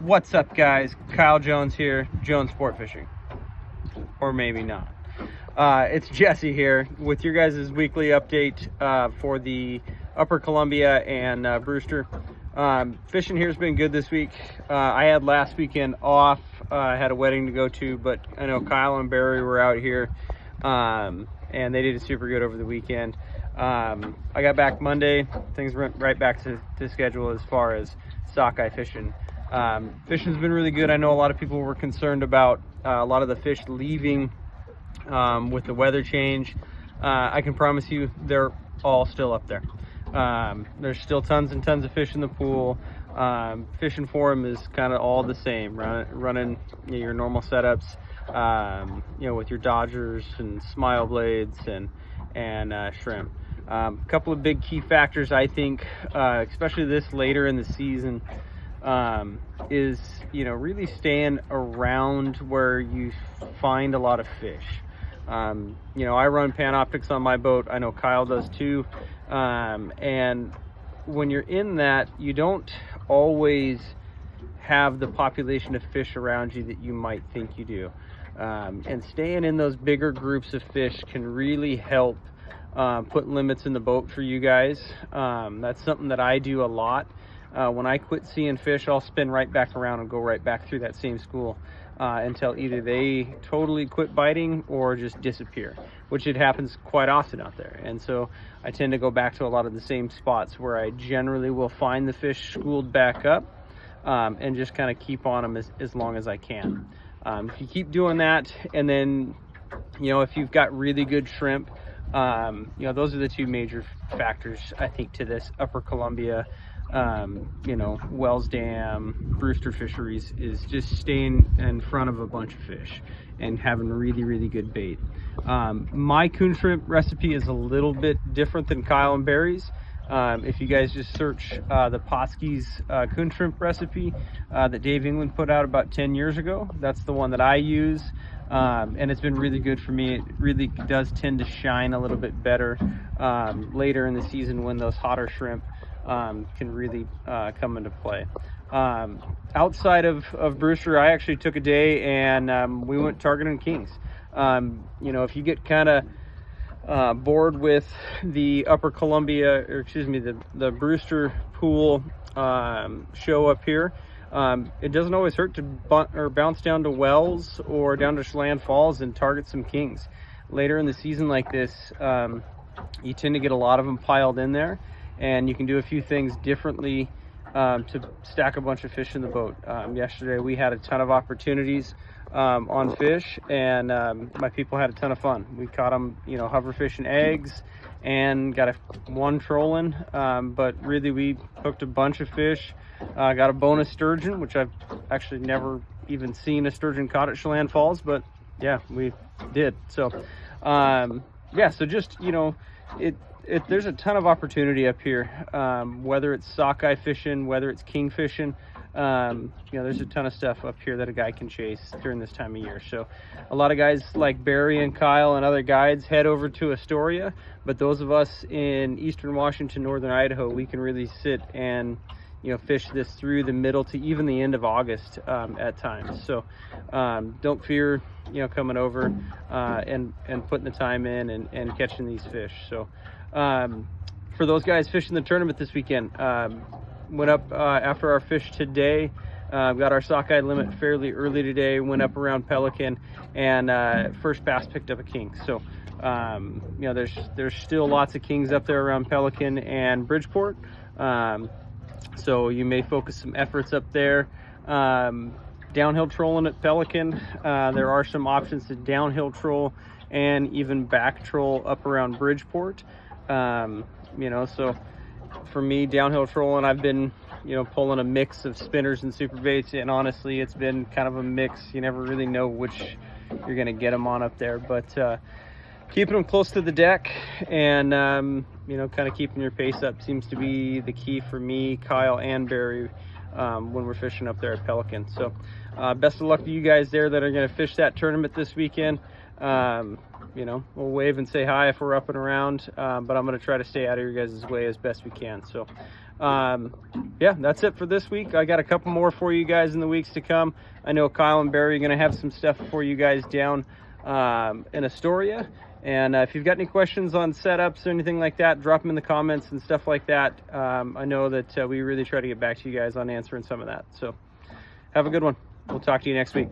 What's up, guys? Kyle Jones here, Jones Sport Fishing. Or maybe not. It's Jesse here with your guys' weekly update for the Upper Columbia and Brewster. Fishing here's been good this week. I had last weekend off. I had a wedding to go to, but I know Kyle and Barry were out here, and they did it super good over the weekend. I got back Monday. Things went right back to schedule as far as sockeye fishing. Fishing's been really good. I know a lot of people were concerned about a lot of the fish leaving with the weather change. I can promise you they're all still up there. There's still tons and tons of fish in the pool. Fishing for them is kind of all the same, running your normal setups, with your Dodgers and smile blades and shrimp. A couple of big key factors, I think, especially this later in the season, is really staying around where you find a lot of fish. I run Panoptics on my boat. I know Kyle does too. And when you're in that, you don't always have the population of fish around you that you might think you do. And staying in those bigger groups of fish can really help put limits in the boat for you guys. That's something that I do a lot. When I quit seeing fish, I'll spin right back around and go right back through that same school until either they totally quit biting or just disappear, which it happens quite often out there. And so I tend to go back to a lot of the same spots where I generally will find the fish schooled back up and just kind of keep on them as long as I can. If you keep doing that, and then if you've got really good shrimp, those are the two major factors I think to this Upper Columbia, Wells Dam, Brewster fisheries, is just staying in front of a bunch of fish and having really, really good bait. My coon shrimp recipe is a little bit different than Kyle and Barry's. If you guys just search the Potskey's coon shrimp recipe that Dave England put out about 10 years ago, that's the one that I use. And it's been really good for me. It really does tend to shine a little bit better later in the season when those hotter shrimp can really come into play. Outside of Brewster, I actually took a day and we went targeting kings. If you get kind of bored with the Upper Columbia, the Brewster pool show up here, it doesn't always hurt to bounce down to Wells or down to Chelan Falls and target some kings. Later in the season like this, you tend to get a lot of them piled in there, and you can do a few things differently to stack a bunch of fish in the boat. Yesterday we had a ton of opportunities on fish, and my people had a ton of fun. We caught them, hover fishing eggs, and got one trolling, but really we hooked a bunch of fish. Got a bonus sturgeon, which I've actually never even seen a sturgeon caught at Chelan Falls, but yeah, we did. So so just there's a ton of opportunity up here, whether it's sockeye fishing, whether it's king fishing. There's a ton of stuff up here that a guy can chase during this time of year. So a lot of guys like Barry and Kyle and other guides head over to Astoria, but those of us in eastern Washington, northern Idaho, we can really sit and fish this through the middle to even the end of August at times. So don't fear coming over and putting the time in and catching these fish. So for those guys fishing the tournament this weekend, went up after our fish today. Got our sockeye limit fairly early today, went up around Pelican, and first pass picked up a king. So there's still lots of kings up there around Pelican and Bridgeport. So you may focus some efforts up there. Downhill trolling at Pelican, there are some options to downhill troll and even back troll up around Bridgeport. So for me, downhill trolling, I've been pulling a mix of spinners and super baits, and honestly it's been kind of a mix. You never really know which you're going to get them on up there, but keeping them close to the deck and kind of keeping your pace up seems to be the key for me, Kyle and Barry, when we're fishing up there at Pelican. So best of luck to you guys there that are going to fish that tournament this weekend. We'll wave and say hi if we're up and around, but I'm going to try to stay out of your guys' way as best we can. So Yeah, that's it for this week. I got a couple more for you guys in the weeks to come. I know Kyle and Barry are going to have some stuff for you guys down in Astoria. And if you've got any questions on setups or anything like that, drop them in the comments and stuff like that. I know that we really try to get back to you guys on answering some of that. So have a good one. We'll talk to you next week.